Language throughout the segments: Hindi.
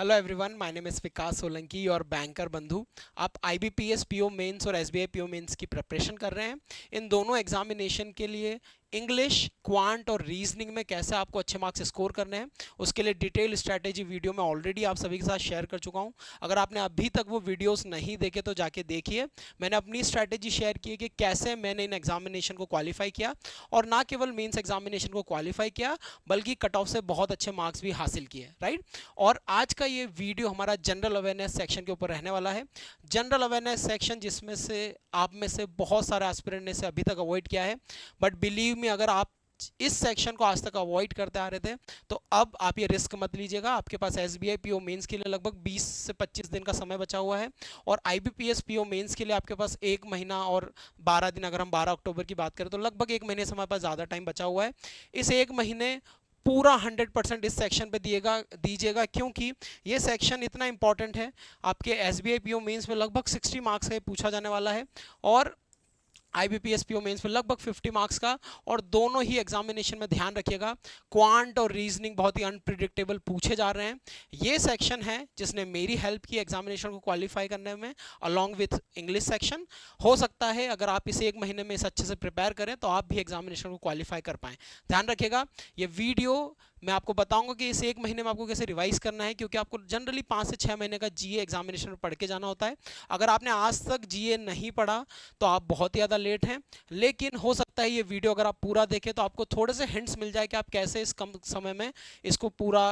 Hello everyone, my name is Vikas Solanki और बैंकर बंधु। आप आईबीपीएस पीओ मेंस और एसबीआई पीओ मेंस की प्रिपरेशन कर रहे हैं। इन दोनों एग्जामिनेशन के लिए इंग्लिश, क्वांट और रीजनिंग में कैसे आपको अच्छे मार्क्स स्कोर करने हैं, उसके लिए डिटेल स्ट्रैटेजी वीडियो मैं ऑलरेडी आप सभी के साथ शेयर कर चुका हूं। अगर आपने अभी तक वो वीडियोस नहीं देखे तो जाके देखिए। मैंने अपनी स्ट्रैटेजी शेयर की है कि कैसे मैंने इन एग्जामिनेशन को क्वालिफाई किया, और ना केवल मेंस एग्जामिनेशन को क्वालिफाई किया बल्कि कट ऑफ से बहुत अच्छे मार्क्स भी हासिल किए, राइट। और आज का ये वीडियो हमारा जनरल अवेयरनेस सेक्शन के ऊपर रहने वाला है। जनरल अवेयरनेस सेक्शन जिसमें से आप में से बहुत सारे एस्पिरेंट ने इसे अभी तक अवॉइड किया है, बट बिलीव मी, अगर आप इस सेक्शन को आज तक अवॉइड करते आ रहे थे तो अब आप ये रिस्क मत लीजिएगा। आपके पास एसबीआई पीओ मेंस के लिए लगभग 20 से 25 दिन का समय बचा हुआ है, और आईबीपीएस पीओ मेंस के लिए आपके पास 1 महीना और 12 दिन, अगर हम 12 अक्टूबर की बात करें तो लगभग 1 महीने से हमारे पास ज़्यादा टाइम बचा हुआ है। इस 1 महीने पूरा 100% इस सेक्शन पे दीजिएगा, क्योंकि ये सेक्शन इतना इंपॉर्टेंट है। आपके एसबीआई पीओ मेंस में लगभग 60 मार्क्स का पूछा जाने वाला है, और आईबीपीएस पीओ मेंस में लगभग 50 मार्क्स का। और दोनों ही एग्जामिनेशन में ध्यान रखिएगा, क्वांट और रीजनिंग बहुत ही अनप्रिडिक्टेबल पूछे जा रहे हैं। ये सेक्शन है जिसने मेरी हेल्प की एग्जामिनेशन को क्वालिफाई करने में, अलॉन्ग विथ इंग्लिश सेक्शन। हो सकता है अगर आप इसे 1 महीने में इस अच्छे से प्रिपेयर करें तो आप भी एग्जामिनेशन को क्वालिफाई कर पाएँ। ध्यान रखिएगा, ये वीडियो मैं आपको बताऊंगा कि इस 1 महीने में आपको कैसे रिवाइज करना है, क्योंकि आपको जनरली 5 से 6 महीने का जीए एग्जामिनेशन में पढ़ के जाना होता है। अगर आपने आज तक जीए नहीं पढ़ा तो आप बहुत ज़्यादा लेट हैं, लेकिन हो सकता है ये वीडियो अगर आप पूरा देखें तो आपको थोड़े से हिंट्स मिल जाए कि आप कैसे इस कम समय में इसको पूरा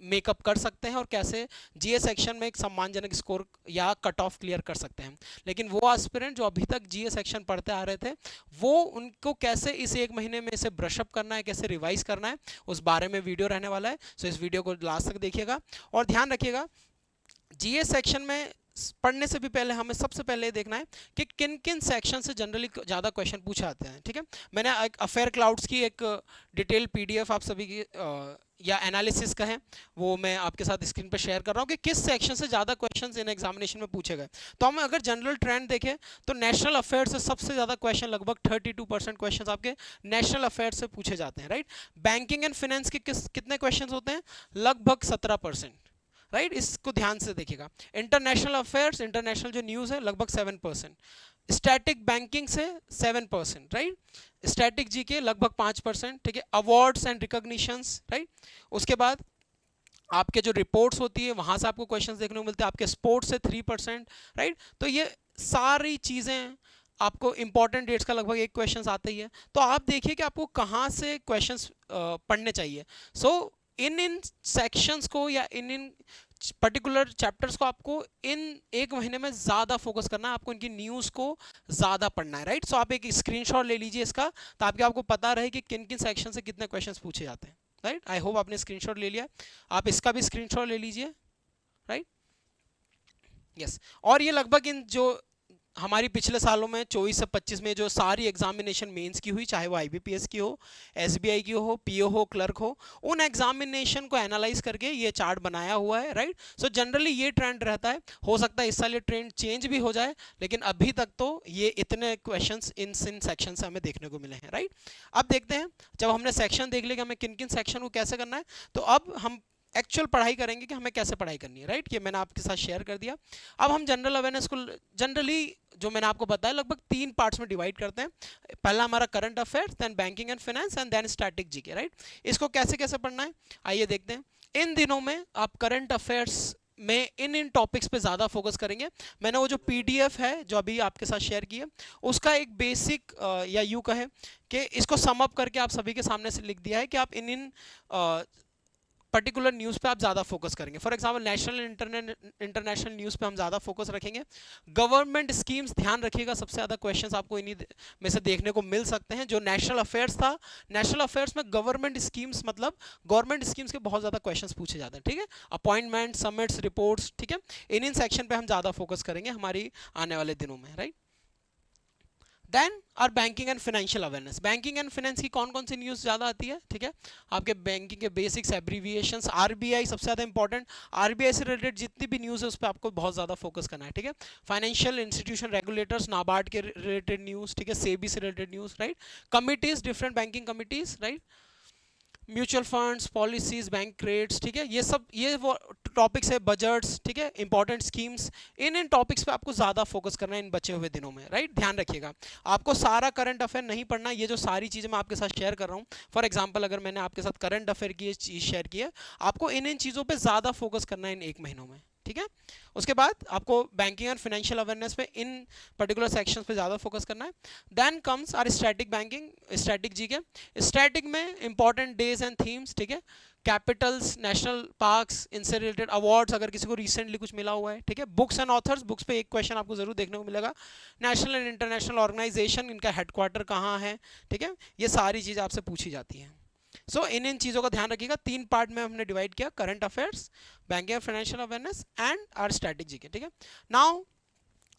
मेकअप कर सकते हैं और कैसे जीए सेक्शन में एक सम्मानजनक स्कोर या कट ऑफ क्लियर कर सकते हैं। लेकिन वो एस्पिरेंट जो अभी तक जीए सेक्शन पढ़ते आ रहे थे, वो उनको कैसे इस 1 महीने में इसे ब्रशअप करना है, कैसे रिवाइज करना है, उस बारे में वीडियो रहने वाला है। सो इस वीडियो को लास्ट तक देखिएगा। और ध्यान रखिएगा, जीए सेक्शन में पढ़ने से भी पहले हमें सबसे पहले देखना है कि किन किन सेक्शन से जनरली ज़्यादा क्वेश्चन पूछे जाते हैं। ठीक है, मैंने एक अफेयर क्लाउड्स की एक डिटेल पीडीएफ आप सभी की या एनालिसिस का है, वो मैं आपके साथ स्क्रीन पर शेयर कर रहा हूँ कि किस सेक्शन से ज़्यादा क्वेश्चंस इन एग्जामिनेशन में पूछे गए। तो हम अगर जनरल ट्रेंड देखें तो नेशनल अफेयर से सबसे ज़्यादा क्वेश्चन, लगभग 32% क्वेश्चन आपके नेशनल अफेयर से पूछे जाते हैं, राइट। बैंकिंग एंड फाइनेंस के कितने क्वेश्चन होते हैं? लगभग 17%, राइट। इसको ध्यान से देखिएगा। इंटरनेशनल अफेयर्स, इंटरनेशनल जो न्यूज़ है, लगभग 7%। स्टैटिक बैंकिंग से 7%, राइट। स्टैटिक जी के लगभग 5%, ठीक है। Awards and recognitions, right. उसके बाद आपके जो रिपोर्ट्स होती है वहां से आपको क्वेश्चंस देखने को मिलते हैं। आपके स्पोर्ट्स से 3%, राइट। तो ये सारी चीज़ें आपको इंपॉर्टेंट डेट्स का लगभग एक क्वेश्चन आता ही है। तो आप देखिए कि आपको कहाँ से क्वेश्चंस पढ़ने चाहिए। सो इन सेक्शंस को या इन पर्टिकुलर चैप्टर्स को आपको इन 1 महीने में ज़्यादा फोकस करना है, आपको इनकी न्यूज़ को ज़्यादा पढ़ना है, राइट। सो आप एक स्क्रीनशॉट ले लीजिए इसका, ताकि आपको पता रहे कि किन किन सेक्शन से कितने क्वेश्चंस पूछे जाते हैं, राइट। आई होप आपने स्क्रीनशॉट ले लिया। आप इसका भी स्क्रीनशॉट ले लीजिए, राइट। यस। और ये लगभग इन जो हमारी पिछले सालों में 24 से 25 में जो सारी एग्जामिनेशन मेंस की हुई, चाहे वो आईबीपीएस की हो, एसबीआई की हो, पीओ हो, क्लर्क हो, उन एग्जामिनेशन को एनालाइज करके ये चार्ट बनाया हुआ है, राइट। सो जनरली ये ट्रेंड रहता है। हो सकता है इस साल ये ट्रेंड चेंज भी हो जाए, लेकिन अभी तक तो ये इतने क्वेश्चंस इन सेक्शन से हमें देखने को मिले हैं, राइट। अब देखते हैं, जब हमने सेक्शन देख लिया कि हमें किन किन सेक्शन को कैसे करना है, तो अब हम एक्चुअल पढ़ाई करेंगे कि हमें कैसे पढ़ाई करनी है, राइट। ये मैंने आपके साथ शेयर कर दिया। अब हम जनरल अवेयरनेस को जनरली, जो मैंने आपको बताया, लगभग 3 पार्ट्स में डिवाइड करते हैं। पहला हमारा current affairs, then banking and finance, and then static GK, right. इसको कैसे कैसे पढ़ना है आइए देखते हैं। इन दिनों में आप करंट अफेयर्स में इन टॉपिक्स पे ज़्यादा फोकस करेंगे। मैंने वो जो पीडीएफ है जो अभी आपके साथ शेयर की है, उसका एक बेसिक या यूँ कहे कि इसको सम अप करके आप सभी के सामने से लिख दिया है कि आप इन पर्टिकुलर न्यूज़ पे आप ज़्यादा फोकस करेंगे। For example national international news पे हम ज़्यादा फोकस रखेंगे। गवर्नमेंट स्कीम्स, ध्यान रखिएगा, सबसे ज़्यादा क्वेश्चंस आपको इन्हीं में से देखने को मिल सकते हैं। जो नेशनल अफेयर्स था, नेशनल अफेयर्स में गवर्नमेंट स्कीम्स, मतलब गवर्नमेंट स्कीम्स के बहुत ज़्यादा क्वेश्चंस पूछे जाते हैं, ठीक है। अपॉइंटमेंट, समिट्स, रिपोर्ट्स, ठीक है। इन सेक्शन पे हम ज़्यादा फोकस करेंगे हमारी आने वाले दिनों में, right. Then our banking and financial awareness. Banking and finance की कौन कौन सी न्यूज़ ज़्यादा आती है, ठीक है। आपके बैंकिंग के बेसिक्स, एब्रीविएशंस, आरबीआई सबसे ज़्यादा इंपॉर्टेंट, आरबीआई से रिलेटेड जितनी भी न्यूज़ है उस पर आपको बहुत ज़्यादा फोकस करना है, ठीक है। फाइनेंशियल इंस्टीट्यूशन रेगुलेटर्स, नाबार्ड के रिलेटेड न्यूज़, ठीक है, सेबी से related news, right. Committees, different banking committees, right. Mutual funds, policies, bank rates, ठीक है, ये वो टॉपिक्स है, बजट्स, ठीक है, इंपॉर्टेंट स्कीम्स, इन टॉपिक्स पे आपको ज़्यादा फोकस करना है इन बचे हुए दिनों में, राइट। ध्यान रखिएगा, आपको सारा करंट अफेयर नहीं पढ़ना। ये जो सारी चीज़ें मैं आपके साथ शेयर कर रहा हूँ, फॉर एग्जाम्पल अगर मैंने आपके साथ करंट अफेयर की ये चीज़ शेयर की है, आपको इन चीज़ों पर ज़्यादा फोकस करना है इन 1 महीनों में, ठीक है। उसके बाद आपको बैंकिंग और फाइनेंशियल अवेयरनेस पे इन पर्टिकुलर सेक्शंस पे ज़्यादा फोकस करना है। Then comes our static banking, static G K. स्टैटिक में इंपॉर्टेंट डेज एंड थीम्स, ठीक है, कैपिटल्स, नेशनल पार्क्स, इनसे रिलेटेड अवार्ड्स अगर किसी को रिसेंटली कुछ मिला हुआ है, ठीक है। बुक्स एंड ऑथर्स, बुक्स पे एक क्वेश्चन आपको जरूर देखने को मिलेगा। नेशनल एंड इंटरनेशनल ऑर्गेनाइजेशन, इनका हेडक्वार्टर कहाँ है, ठीक है, ये सारी चीज़ें आपसे पूछी जाती हैं। सो इन चीज़ों का ध्यान रखिएगा। 3 पार्ट में हमने डिवाइड किया, current affairs, banking and financial awareness and our strategy के, ठीक है। Now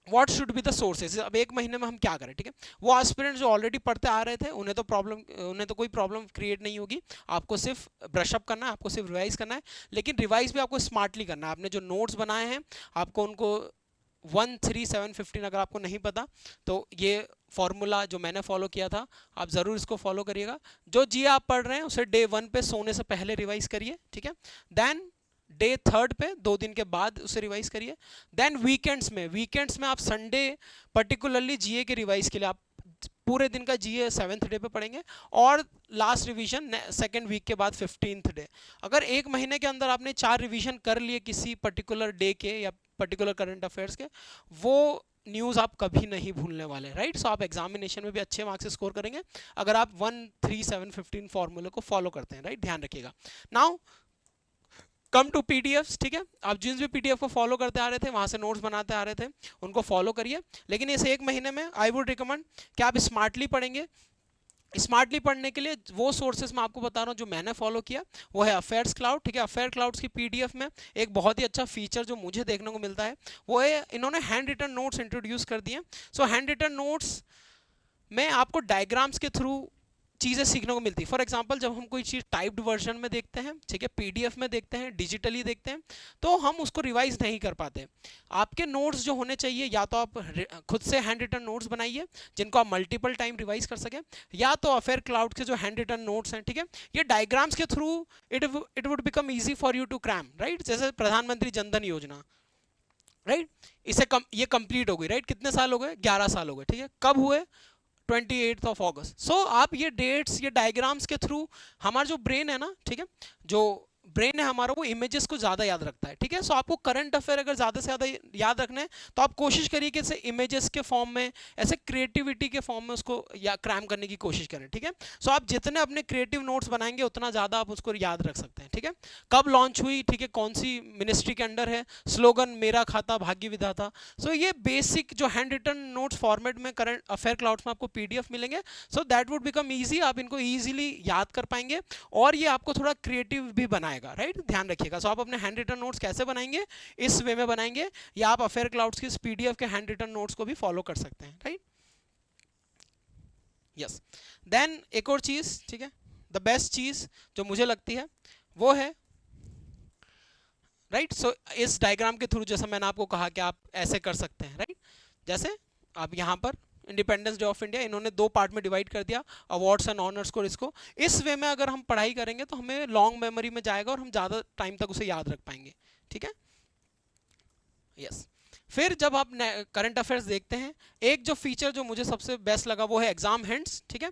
what should be the sources, अब 1 महीने में हम क्या करें, ठीक है। वो एस्पिरेंट्स जो ऑलरेडी पढ़ते आ रहे थे उन्हें तो कोई प्रॉब्लम क्रिएट नहीं होगी। आपको सिर्फ ब्रशअप करना है, आपको सिर्फ रिवाइज करना है, लेकिन रिवाइज भी आपको स्मार्टली करना है। आपने जो नोट्स बनाए हैं आपको उनको 1, 3, 7, 15 अगर आपको नहीं पता तो ये फॉर्मूला जो मैंने फॉलो किया था आप ज़रूर इसको फॉलो करिएगा। जो जी आप पढ़ रहे हैं उसे डे 1 पे सोने से पहले रिवाइज करिए, ठीक है। देन डे 3 पे 2 दिन के बाद उसे रिवाइज करिए। देन वीकेंड्स में आप संडे पर्टिकुलरली जीए के रिवाइज के लिए आप पूरे दिन का जीए 7th डे पे पढ़ेंगे और लास्ट रिवीजन 2nd वीक के बाद 15th डे। अगर 1 महीने के अंदर आपने 4 रिवीजन कर लिए किसी पर्टिकुलर डे के या पर्टिकुलर करंट अफेयर्स के, वो न्यूज़ आप कभी नहीं भूलने वाले, राइट। सो आप एग्जामिनेशन में भी अच्छे मार्क्स स्कोर करेंगे अगर आप 1, 3, 7, 15 फॉर्मूले को फॉलो करते हैं, राइट। ध्यान रखिएगा। नाउ कम टू पीडीएफ्स, ठीक है। आप जिन भी पीडीएफ को फॉलो करते आ रहे थे, वहां से नोट्स बनाते आ रहे थे, उनको फॉलो करिए। लेकिन इस 1 महीने में आई वुड रिकमेंड कि आप स्मार्टली पढ़ेंगे। स्मार्टली पढ़ने के लिए वो सोर्सेज मैं आपको बता रहा हूँ जो मैंने फॉलो किया, वो है अफेयर्स क्लाउड, ठीक है। अफेयर क्लाउड्स की पीडीएफ में एक बहुत ही अच्छा फीचर जो मुझे देखने को मिलता है वो है इन्होंने हैंड रिटन नोट्स इंट्रोड्यूस कर दिए। सो हैंड रिटन नोट्स में आपको डायग्राम्स के थ्रू चीज़ें सीखने को मिलती है। फॉर एग्जांपल जब हम कोई चीज़ टाइप्ड वर्जन में देखते हैं, ठीक है, पीडीएफ में देखते हैं, डिजिटली देखते हैं, तो हम उसको रिवाइज नहीं कर पाते। आपके नोट्स जो होने चाहिए, या तो आप खुद से हैंड रिटन नोट्स बनाइए जिनको आप मल्टीपल टाइम रिवाइज कर सकें, या तो अफेयर क्लाउड के जो हैंड रिटन नोट्स हैं, ठीक है, ये डायग्राम्स के through it would become easy for you to cram, right. जैसे प्रधानमंत्री जनधन योजना, राइट, ये कंप्लीट हो गई, राइट। कितने साल हो गए? 11 साल हो गए, ठीक है। कब हुए? 28 अगस्त। सो आप ये डेट्स, ये डायग्राम्स के थ्रू हमारा जो ब्रेन है ना, ठीक है, जो ब्रेन है हमारा, वो इमेजेस को ज़्यादा याद रखता है, ठीक है। सो आपको करंट अफेयर अगर ज़्यादा से ज़्यादा याद रखना है तो आप कोशिश करिए कि ऐसे इमेजेस के फॉर्म में, ऐसे क्रिएटिविटी के फॉर्म में उसको या क्रैम करने की कोशिश करें, ठीक है। सो आप जितने अपने क्रिएटिव नोट्स बनाएंगे उतना ज़्यादा आप उसको याद रख सकते हैं, ठीक है। कब लॉन्च हुई, ठीक है, कौन सी मिनिस्ट्री के अंडर है, स्लोगन मेरा खाता भाग्य विधाता। सो ये बेसिक जो हैंड रिटन नोट्स फॉर्मेट में करंट अफेयर क्लाउड्स में आपको पीडीएफ मिलेंगे। So that would become easy, आप इनको ईजिली याद कर पाएंगे और ये आपको थोड़ा क्रिएटिव भी बनाएगा, राइट। ध्यान रखिएगा। सो आप अपने हैंड रिटन नोट्स कैसे बनाएंगे, इस वे में बनाएंगे, या आप अफेयर क्लाउड्स की पीडीएफ के हैंड रिटन नोट्स को भी फॉलो कर सकते हैं, राइट। यस। देन एक और चीज, ठीक है, द बेस्ट चीज जो मुझे लगती है वो है, राइट। सो इस डायग्राम के थ्रू जैसा मैंने आपको कहा कि आप ऐसे कर सकते हैं, राइट। जैसे आप यहाँ पर इंडिपेंडेंस डे ऑफ इंडिया इन्होंने 2 पार्ट में डिवाइड कर दिया, अवार्ड्स एंड ऑनर्स को। इसको इस वे में अगर हम पढ़ाई करेंगे तो हमें लॉन्ग मेमोरी में जाएगा और हम ज़्यादा टाइम तक उसे याद रख पाएंगे, ठीक है। यस। फिर जब आप करंट अफेयर्स देखते हैं, एक जो फीचर जो मुझे सबसे बेस्ट लगा वो है एग्जाम हिंट्स, ठीक है।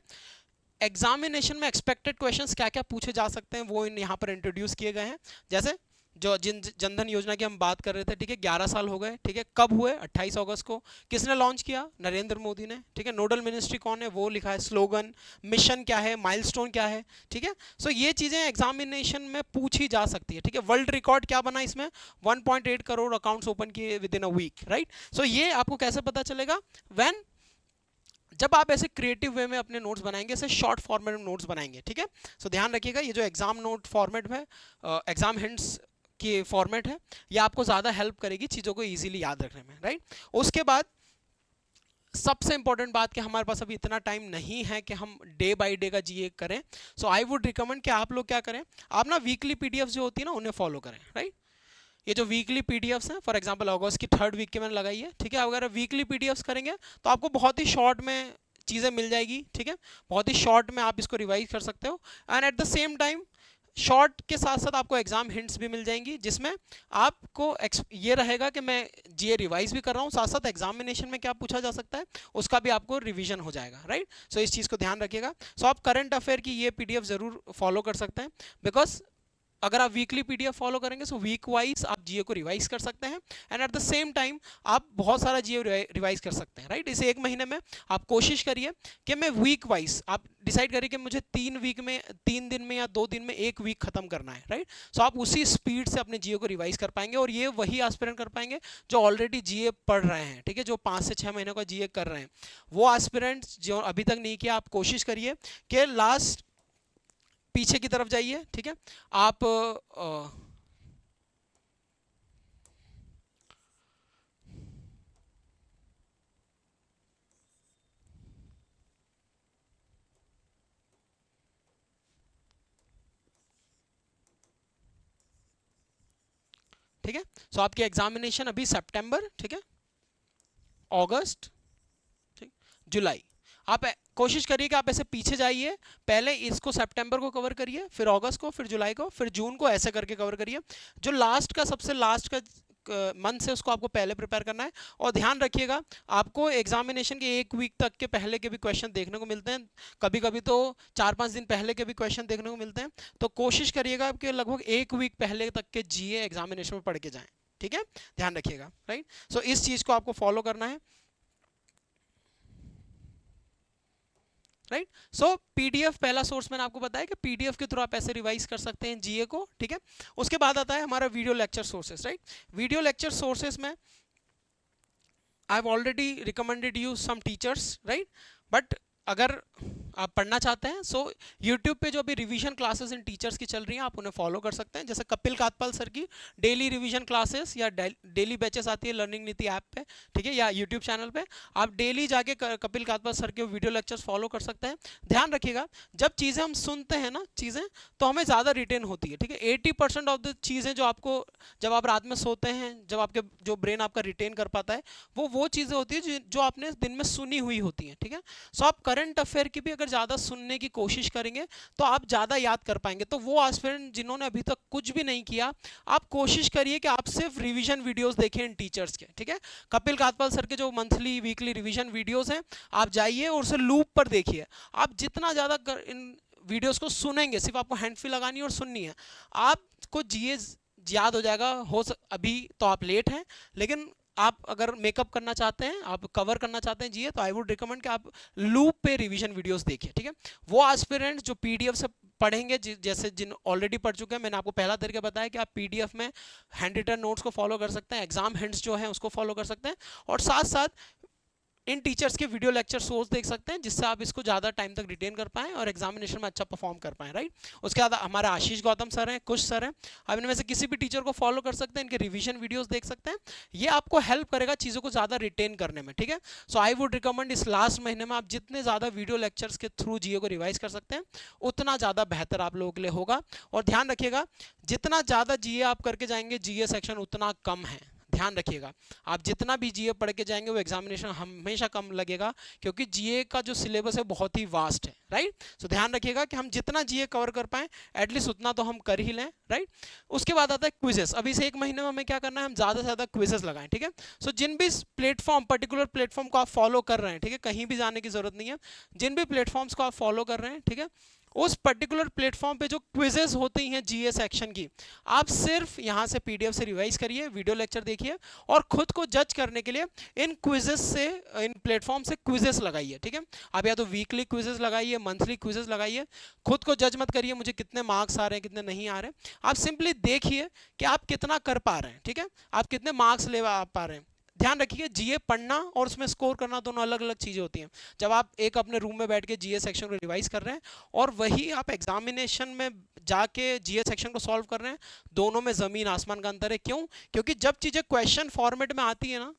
एग्जामिनेशन में एक्सपेक्टेड क्वेश्चंस क्या क्या पूछे जा सकते हैं वो यहाँ पर इंट्रोड्यूस किए गए हैं। जैसे जो जनधन योजना की हम बात कर रहे थे, ठीक है, 11 साल हो गए, ठीक है। कब हुए? 28 अगस्त को। किसने लॉन्च किया? नरेंद्र मोदी ने, ठीक है। नोडल मिनिस्ट्री कौन है? वो लिखा है। स्लोगन, मिशन क्या है, माइलस्टोन क्या है, ठीक है। सो ये चीज़ें एग्जामिनेशन में पूछी जा सकती है, ठीक है। वर्ल्ड रिकॉर्ड क्या बना इसमें? 1.8 करोड़ अकाउंट्स ओपन किए within a week, right. So ये आपको कैसे पता चलेगा? व्हेन जब आप ऐसे क्रिएटिव वे में अपने नोट्स बनाएंगे, ऐसे शॉर्ट फॉर्मेट में नोट्स बनाएंगे, ठीक है। सो ध्यान रखिएगा, ये जो एग्जाम नोट फॉर्मेट है, एग्जाम हिंट्स की फॉर्मेट है, ये आपको ज़्यादा हेल्प करेगी चीज़ों को इजीली याद रखने में, राइट। उसके बाद सबसे इंपॉर्टेंट बात कि हमारे पास अभी इतना टाइम नहीं है कि हम डे बाय डे का जीए करें। सो आई वुड रिकमेंड कि आप लोग क्या करें, आप ना वीकली पीडीएफ जो होती है ना उन्हें फॉलो करें, राइट। ये जो वीकली पीडीएफ्स हैं, फॉर एग्जांपल अगस्त की 3rd वीक के मैंने लगाई है, ठीक है। अगर वीकली पीडीएफ्स करेंगे तो आपको बहुत ही शॉर्ट में चीज़ें मिल जाएगी, ठीक है। बहुत ही शॉर्ट में आप इसको रिवाइज कर सकते हो and at the same time short के साथ साथ आपको एग्जाम हिंट्स भी मिल जाएंगी, जिसमें आपको ये रहेगा कि मैं जीए रिवाइज भी कर रहा हूँ, साथ साथ एग्जामिनेशन में क्या पूछा जा सकता है उसका भी आपको रिवीजन हो जाएगा, राइट। सो इस चीज़ को ध्यान रखिएगा। सो आप करंट अफेयर की ये पीडीएफ जरूर फॉलो कर सकते हैं, बिकॉज अगर आप वीकली पीडीएफ फॉलो करेंगे सो वीक वाइज आप जीए को रिवाइज कर सकते हैं, and at the same time आप बहुत सारा जीए रिवाइज कर सकते हैं, राइट। इसे एक महीने में आप कोशिश करिए कि मैं वीक वाइज, आप डिसाइड करिए कि मुझे 3 दिन में या 2 दिन में एक वीक खत्म करना है, राइट। सो आप उसी स्पीड से अपने जीए को रिवाइज कर पाएंगे, और ये वही एस्पिरेंट कर पाएंगे जो ऑलरेडी जीए पढ़ रहे हैं, ठीक है, जो 5 से 6 महीने का जीए कर रहे हैं। वो एस्पिरेंट्स जो अभी तक नहीं किया, आप कोशिश करिए कि लास्ट पीछे की तरफ जाइए, ठीक है। आप ठीक है। सो आपकी एग्जामिनेशन अभी सितंबर, ठीक है, अगस्त, ठीक, जुलाई, आप कोशिश करिए कि आप ऐसे पीछे जाइए, पहले इसको सितंबर को कवर करिए, फिर अगस्त को, फिर जुलाई को, फिर जून को, ऐसे करके कवर करिए। जो लास्ट का सबसे लास्ट का मंथ से उसको आपको पहले प्रिपेयर करना है। और ध्यान रखिएगा आपको एग्जामिनेशन के एक वीक तक के पहले के भी क्वेश्चन देखने को मिलते हैं, कभी कभी तो 4-5 दिन पहले के भी क्वेश्चन देखने को मिलते हैं। तो कोशिश करिएगा कि लगभग एक वीक पहले तक के जीए एग्जामिनेशन में पढ़ के जाएं, ठीक है, ध्यान रखिएगा, राइट। सो इस चीज़ को आपको फॉलो करना है, राइट। सो पीडीएफ पहला सोर्स मैंने आपको बताया कि पीडीएफ के थ्रू आप ऐसे रिवाइज कर सकते हैं जीए को, ठीक है। उसके बाद आता है हमारा video lecture sources, right. Video lecture sources में I have already recommended you some teachers, right, but अगर आप पढ़ना चाहते हैं सो यूट्यूब पे जो अभी रिवीजन क्लासेस इन टीचर्स की चल रही हैं आप उन्हें फॉलो कर सकते हैं, जैसे कपिल कातपाल सर की डेली रिवीजन क्लासेस या डेली बैचेस आती है लर्निंग नीति ऐप पे, ठीक है, या यूट्यूब चैनल पे आप डेली जाके कपिल कातपाल सर के वीडियो लेक्चर्स फॉलो कर सकते हैं। ध्यान रखिएगा जब चीज़ें हम सुनते हैं ना चीज़ें, तो हमें ज़्यादा रिटेन होती है, ठीक है। 80% ऑफ द चीज़ें जो आपको जब आप रात में सोते हैं, जब आपके जो ब्रेन आपका रिटेन कर पाता है, वो चीज़ें होती है जो आपने दिन में सुनी हुई होती हैं, ठीक है। सो आप करंट अफेयर की भी अगर ज़्यादा सुनने की कोशिश करेंगे तो आप ज़्यादा याद कर पाएंगे। तो वो एस्पिरेंट जिन्होंने अभी तक कुछ भी नहीं किया, आप कोशिश करिए कि आप सिर्फ रिवीजन वीडियोस देखें इन टीचर्स के, ठीक है। कपिल कातपाल सर के जो मंथली वीकली रिवीजन वीडियोस हैं आप जाइए और उसे लूप पर देखिए। आप जितना ज़्यादा इन वीडियोस को सुनेंगे, सिर्फ आपको हैंड फ्री लगानी है और सुननी है, आपको जीए याद हो जाएगा। अभी तो आप लेट हैं, लेकिन आप अगर मेकअप करना चाहते हैं, आप कवर करना चाहते हैं जीए, तो आई वुड रिकमेंड कि आप लूप पे रिवीजन वीडियोस देखिए, ठीक है। वो एस्पिरेंट्स जो पीडीएफ से पढ़ेंगे, जैसे जिन ऑलरेडी पढ़ चुके हैं, मैंने आपको पहला तरीका बताया कि आप पीडीएफ में हैंड रिटन नोट्स को फॉलो कर सकते हैं, एग्जाम हिंट्स जो है उसको फॉलो कर सकते हैं, और साथ साथ इन टीचर्स के वीडियो लेक्चर सोर्स देख सकते हैं, जिससे आप इसको ज़्यादा टाइम तक रिटेन कर पाएं और एग्जामिनेशन में अच्छा परफॉर्म कर पाएं, राइट। उसके बाद हमारे आशीष गौतम सर हैं, कुछ सर हैं, आप इनमें से किसी भी टीचर को फॉलो कर सकते हैं, इनके रिवीजन वीडियोस देख सकते हैं। ये आपको हेल्प करेगा चीज़ों को ज़्यादा रिटेन करने में, ठीक है। सो आई वुड रिकमेंड इस लास्ट महीने में आप जितने ज़्यादा वीडियो लेक्चर्स के थ्रू जीए को रिवाइज कर सकते हैं उतना ज़्यादा बेहतर आप लोगों के लिए होगा। और ध्यान रखिएगा जितना ज़्यादा जीए आप करके जाएंगे, जीए सेक्शन उतना कम है, ध्यान रखिएगा। आप जितना भी जीए पढ़ के जाएंगे वो एग्जामिनेशन हमेशा कम लगेगा, क्योंकि जीए का जो सिलेबस है बहुत ही वास्ट है, राइट। सो ध्यान रखिएगा कि हम जितना जीए कवर कर पाएं एटलीस्ट उतना तो हम कर ही लें, राइट। उसके बाद आता है क्विजेस। अभी से एक महीने में हमें क्या करना है, हम ज़्यादा से ज़्यादा क्विजेस लगाएं, ठीक है। सो जिन भी प्लेटफॉर्म, पर्टिकुलर प्लेटफॉर्म को आप फॉलो कर रहे हैं, ठीक है, कहीं भी जाने की जरूरत नहीं है, जिन भी प्लेटफॉर्म्स को आप फॉलो कर रहे हैं, ठीक है, उस पर्टिकुलर प्लेटफॉर्म पे जो क्विजेस होती हैं जीए सेक्शन की, आप सिर्फ यहाँ से पीडीएफ से रिवाइज करिए, वीडियो लेक्चर देखिए, और खुद को जज करने के लिए इन क्विजेस से, इन प्लेटफॉर्म से क्विजेस लगाइए, ठीक है। आप या तो वीकली क्विजेस लगाइए, मंथली क्विजेस लगाइए, खुद को जज मत करिए मुझे कितने मार्क्स आ रहे हैं कितने नहीं आ रहे हैं। आप सिंपली देखिए कि आप कितना कर पा रहे हैं, ठीक है, आप कितने मार्क्स ले पा रहे हैं। ध्यान रखिए जीए पढ़ना और उसमें स्कोर करना दोनों अलग अलग चीज़ें होती हैं। जब आप एक अपने रूम में बैठ के जीए सेक्शन को रिवाइज कर रहे हैं और वही आप एग्जामिनेशन में जाके जीए सेक्शन को सॉल्व कर रहे हैं, दोनों में ज़मीन आसमान का अंतर है। क्यों? क्योंकि जब चीज़ें क्वेश्चन फॉर्मेट में आती है ना,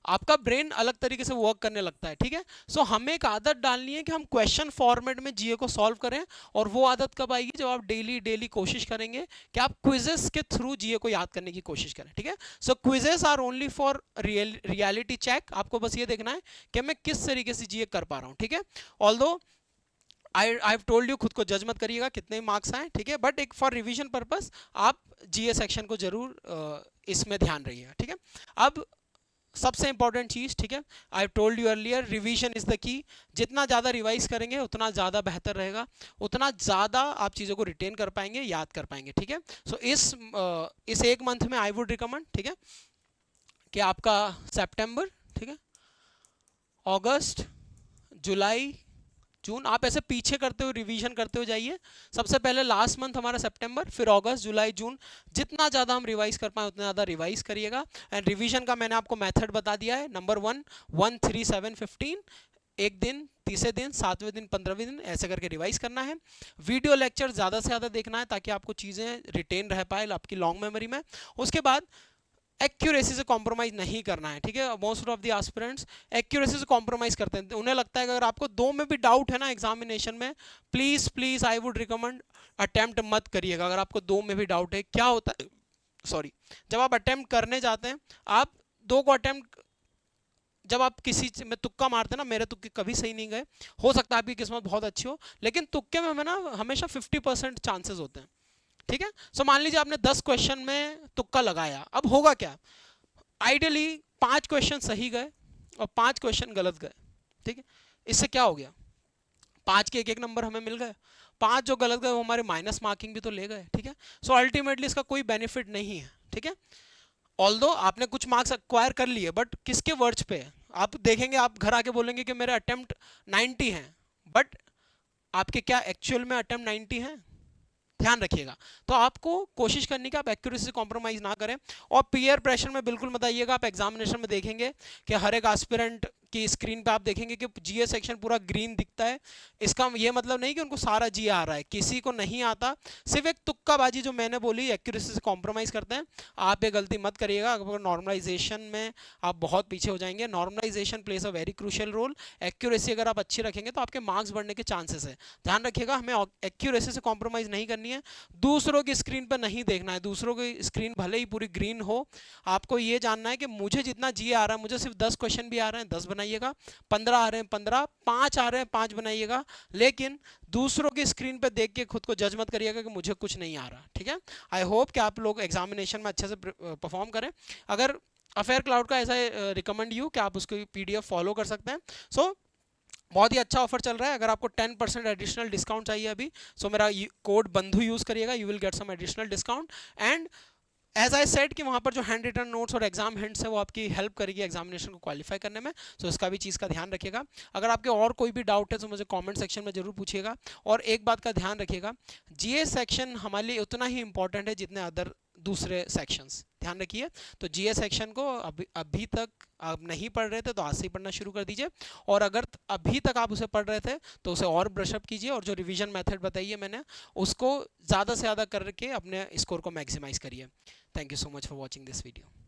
आपका ब्रेन अलग तरीके से वर्क करने लगता है, ठीक है। सो हमें एक आदत डालनी है कि हम क्वेश्चन फॉर्मेट में जीए को सॉल्व करें, और वो आदत कब आएगी, जब आप डेली कोशिश करेंगे कि आप क्विजेस के थ्रू जीए को याद करने की कोशिश करें, ठीक है। So quizzes are only for reality check. आपको बस ये देखना है कि मैं किस तरीके से जीए कर पा रहा हूँ, ठीक है। Although I have told you, खुद को जज मत करिएगा कितने मार्क्स आए, ठीक है, बट एक फॉर रिवीजन पर्पस आप जीए सेक्शन को जरूर इसमें ध्यान रखिएगा, ठीक है। अब सबसे इंपॉर्टेंट चीज, ठीक है, I told you earlier, revision is the key. जितना ज़्यादा रिवाइज करेंगे उतना ज़्यादा बेहतर रहेगा, उतना ज़्यादा आप चीज़ों को रिटेन कर पाएंगे, याद कर पाएंगे, ठीक है। सो इस एक मंथ में आई वुड रिकमेंड, ठीक है, कि आपका सितंबर, ठीक है, अगस्त, जुलाई, जून, आप ऐसे पीछे करते हुए रिवीजन करते हुए जाइए। सबसे पहले लास्ट मंथ हमारा सितंबर, फिर अगस्त, जुलाई, जून, जितना ज़्यादा हम रिवाइज कर पाए उतना ज़्यादा रिवाइज करिएगा। एंड रिवीजन का मैंने आपको मेथड बता दिया है। नंबर 1, 1, 3, 7, 15, एक दिन, तीसरे दिन, 7वें दिन, 15वें दिन, ऐसे करके रिवाइज करना है। वीडियो लेक्चर ज़्यादा से ज़्यादा देखना है ताकि आपको चीज़ें रिटेन रह पाए आपकी लॉन्ग मेमोरी में। उसके बाद एक्यूरेसी से कॉम्प्रोमाइज नहीं करना है, ठीक है। Most of the aspirants accuracy से कॉम्प्रोमाइज करते हैं, उन्हें लगता है कि अगर आपको 2 में भी डाउट है ना एग्जामिनेशन में, please please I would recommend attempt मत करिएगा। अगर आपको 2 में भी डाउट है, क्या होता है, सॉरी, जब आप अटेम्प्ट करने जाते हैं, आप 2 को अटेम्प्ट, जब आप किसी में तुक्का मारते हैं ना, मेरे तुक्के कभी सही नहीं गए, हो सकता है आपकी किस्मत बहुत अच्छी हो, लेकिन तुक्के में हमें ना हमेशा 50% चांसेस होते हैं, ठीक है। सो मान लीजिए आपने 10 क्वेश्चन में तुक्का लगाया, अब होगा क्या, आइडियली 5 क्वेश्चन सही गए और 5 क्वेश्चन गलत गए, ठीक है। इससे क्या हो गया, 5 के एक नंबर हमें मिल गए, 5 जो गलत गए वो हमारे माइनस मार्किंग भी तो ले गए, ठीक है। सो अल्टीमेटली इसका कोई बेनिफिट नहीं है, ठीक है। ऑल्दो आपने कुछ मार्क्स एक्वायर कर लिए, बट किसके वर्ड्स पे है, आप देखेंगे, आप घर आके बोलेंगे कि मेरे अटेम्प्ट 90 हैं, बट आपके क्या एक्चुअल में अटेम्प्ट 90 हैं, ध्यान रखिएगा। तो आपको कोशिश करनी कि आप एक्यूरेसी से कॉम्प्रोमाइज ना करें, और पीयर प्रेशर में बिल्कुल मत आइएगा। आप एग्जामिनेशन में देखेंगे कि हर एक एस्पिरेंट की स्क्रीन पे आप देखेंगे कि जीए सेक्शन पूरा ग्रीन दिखता है। इसका ये मतलब नहीं कि उनको सारा जीए आ रहा है, किसी को नहीं आता, सिर्फ एक तुक्काबाजी जो मैंने बोली, एक्यूरेसी से कॉम्प्रोमाइज करते हैं। आप ये गलती मत करिएगा, अगर नॉर्मलाइजेशन में आप बहुत पीछे हो जाएंगे। Normalization plays a very crucial role. Accuracy अगर आप अच्छी रखेंगे तो आपके मार्क्स बढ़ने के चांसेस है। ध्यान रखिएगा, हमें एक्यूरेसी से कॉम्प्रोमाइज नहीं करनी है, दूसरों की स्क्रीन पर नहीं देखना है। दूसरों की स्क्रीन भले ही पूरी ग्रीन हो, आपको ये जानना है कि मुझे जितना जीए आ रहा है, मुझे सिर्फ 10 क्वेश्चन भी आ रहे हैं 10 बनाइएगा, 15 आ रहे हैं 15, 5 आ रहे हैं 5 बनाइएगा, लेकिन दूसरों की स्क्रीन पे देख के खुद को जज मत करिएगा कि मुझे कुछ नहीं आ रहा, ठीक है। आई होप कि आप लोग एग्जामिनेशन में अच्छे से परफॉर्म करें। अगर अफेयर क्लाउड का ऐसा रिकमेंड यू कि आप उसकी पीडीएफ फॉलो कर सकते हैं। सो बहुत ही अच्छा ऑफर चल रहा है। अगर आपको 10% एडिशनल डिस्काउंट चाहिए अभी, सो मेरा कोड बंधु यूज़ करिएगा, you will get some additional discount. And as I said कि वहाँ पर जो हैंड रिटन नोट्स और एग्जाम हिंट्स है वो आपकी हेल्प करेगी एग्जामिनेशन को क्वालिफाई करने में। सो इसका भी चीज़ का ध्यान रखिएगा। अगर आपके और कोई भी डाउट है तो मुझे कमेंट सेक्शन में जरूर पूछिएगा। और एक बात का ध्यान रखिएगा, जीए सेक्शन हमारे लिए उतना ही इंपॉर्टेंट है जितने अदर दूसरे सेक्शंस, ध्यान रखिए। तो जीए सेक्शन को अभी तक आप नहीं पढ़ रहे थे तो आज से ही पढ़ना शुरू कर दीजिए, और अगर अभी तक आप उसे पढ़ रहे थे तो उसे और ब्रशअप कीजिए, और जो रिवीजन मेथड बताइए मैंने उसको ज़्यादा से ज़्यादा करके अपने स्कोर को मैक्सिमाइज करिए। Thank you so much for watching this video.